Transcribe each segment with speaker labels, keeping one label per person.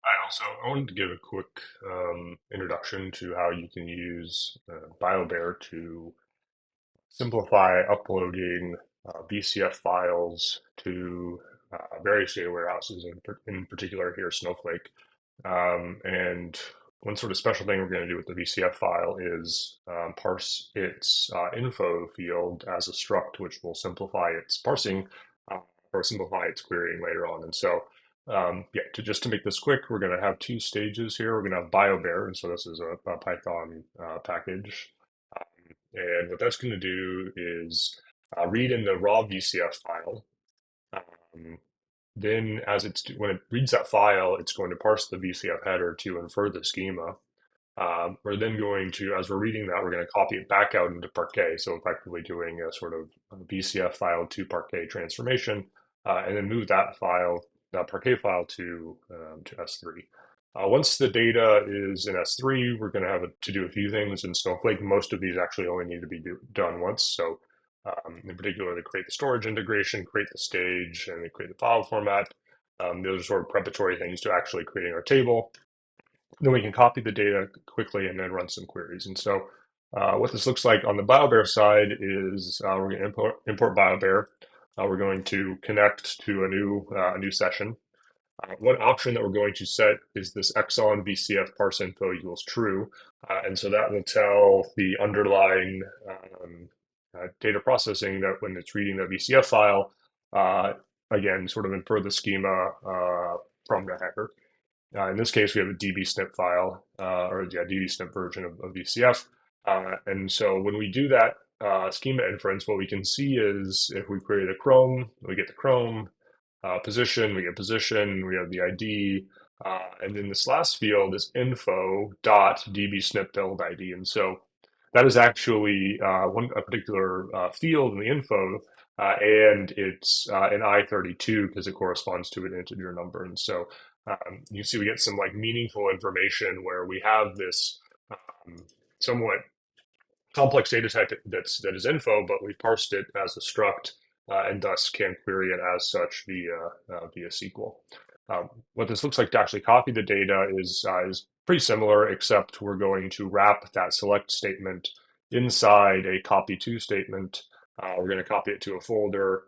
Speaker 1: I wanted to give a quick introduction to how you can use BioBear to simplify uploading VCF files to various data warehouses, in particular here Snowflake. And one sort of special thing we're going to do with the VCF file is parse its info field as a struct, which will simplify its parsing or simplify its querying later on. And so, yeah, just to make this quick, we're going to have two stages here. We're going to have BioBear, and so this is a Python package. And what that's going to do is read in the raw VCF file. Um, then, when it reads that file, it's going to parse the VCF header to infer the schema. We're then going to, as we're reading that, we're going to copy it back out into Parquet. So effectively doing a sort of VCF file to Parquet transformation, and then move that Parquet file to S3. Once the data is in S3, we're going to have to do a few things in Snowflake. Most of these actually only need to be done once. So in particular, they create the storage integration, create the stage, and they create the file format. Those are sort of preparatory things to actually creating our table. Then we can copy the data quickly and then run some queries. And so what this looks like on the BioBear side is we're going to import BioBear. We're going to connect to a new session. One option that we're going to set is this Exxon VCF parse info equals true. And so that will tell the underlying data processing that when it's reading the VCF file, again, sort of infer the schema from the header. In this case, we have a dbSnip file, dbSnip version of VCF. And so when we do that schema inference, what we can see is if we create a Chrome, we get the Chrome position, we get position, we have the ID, and then this last field is info dot dbSnip build ID. And so that is actually a particular field in the info, and it's an I32 because it corresponds to an integer number. And so you see we get some like meaningful information where we have this somewhat complex data type that is info, but we've parsed it as a struct and thus can query it as such via SQL. What this looks like to actually copy the data is pretty similar, except we're going to wrap that select statement inside a copy to statement. We're going to copy it to a folder,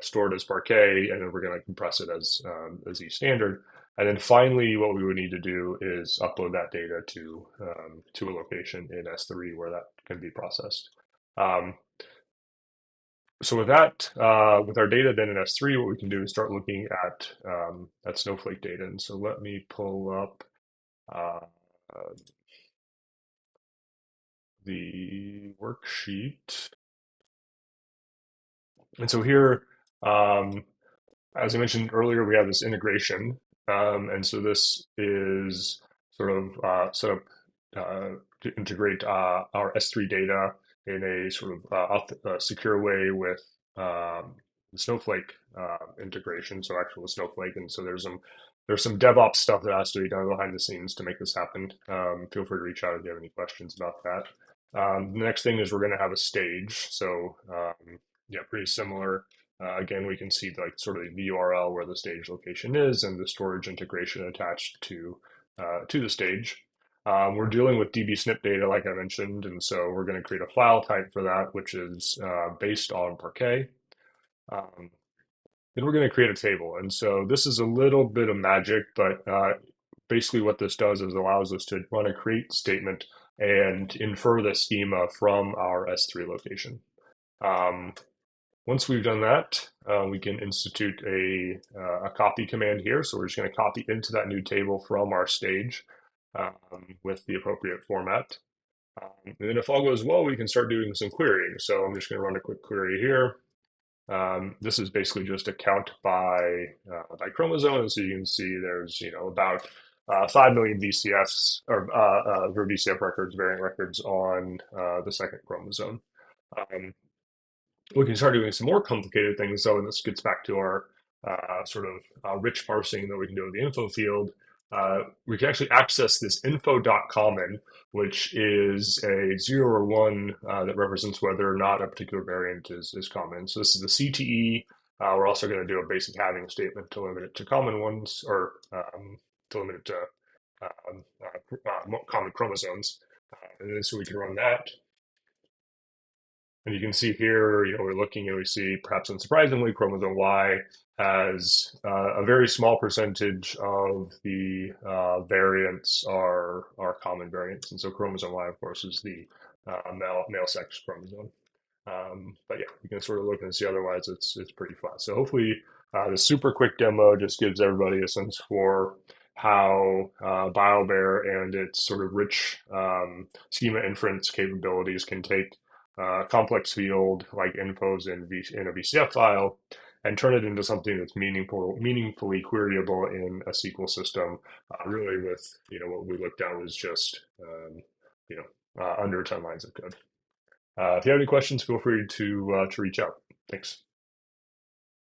Speaker 1: store it as Parquet, and then we're going to compress it as E standard. And then finally, what we would need to do is upload that data to a location in S3 where that can be processed. So with that, with our data then in S3, what we can do is start looking at Snowflake data. And so let me pull up the worksheet. And so here, as I mentioned earlier, we have this integration. And so this is sort of set up to integrate our S3 data in a sort of secure way with the Snowflake integration, so actual Snowflake. And so there's some DevOps stuff that has to be done behind the scenes to make this happen. Feel free to reach out if you have any questions about that. The next thing is we're going to have a stage. So yeah, pretty similar. Again, we can see like sort of the URL where the stage location is and the storage integration attached to the stage. We're dealing with dbSnip data, like I mentioned, and so we're going to create a file type for that, which is based on Parquet. Then we're going to create a table. And so this is a little bit of magic, but basically what this does is allows us to run a create statement and infer the schema from our S3 location. Once we've done that, we can institute a copy command here. So we're just going to copy into that new table from our stage with the appropriate format. And then if all goes well, we can start doing some querying. So I'm just going to run a quick query here. This is basically just a count by chromosome. And so you can see there's about 5 million VCFs or VCF records, variant records on the second chromosome. We can start doing some more complicated things, though, and this gets back to our sort of rich parsing that we can do with the info field. We can actually access this info.common, which is a 0 or 1 that represents whether or not a particular variant is common. So this is the CTE. We're also going to do a basic halving statement to limit it to common ones or limit it to common chromosomes. And then so we can run that. And you can see here, we're looking and we see, perhaps unsurprisingly, chromosome Y has a very small percentage of the variants are common variants. And so chromosome Y, of course, is the male sex chromosome. But yeah, you can sort of look and see otherwise it's pretty flat. So hopefully the super quick demo just gives everybody a sense for how BioBear and its sort of rich schema inference capabilities can take a complex field like infos in a VCF file and turn it into something that's meaningfully queryable in a SQL system. Really, with what we looked at was just under 10 lines of code. If you have any questions, feel free to reach out. Thanks.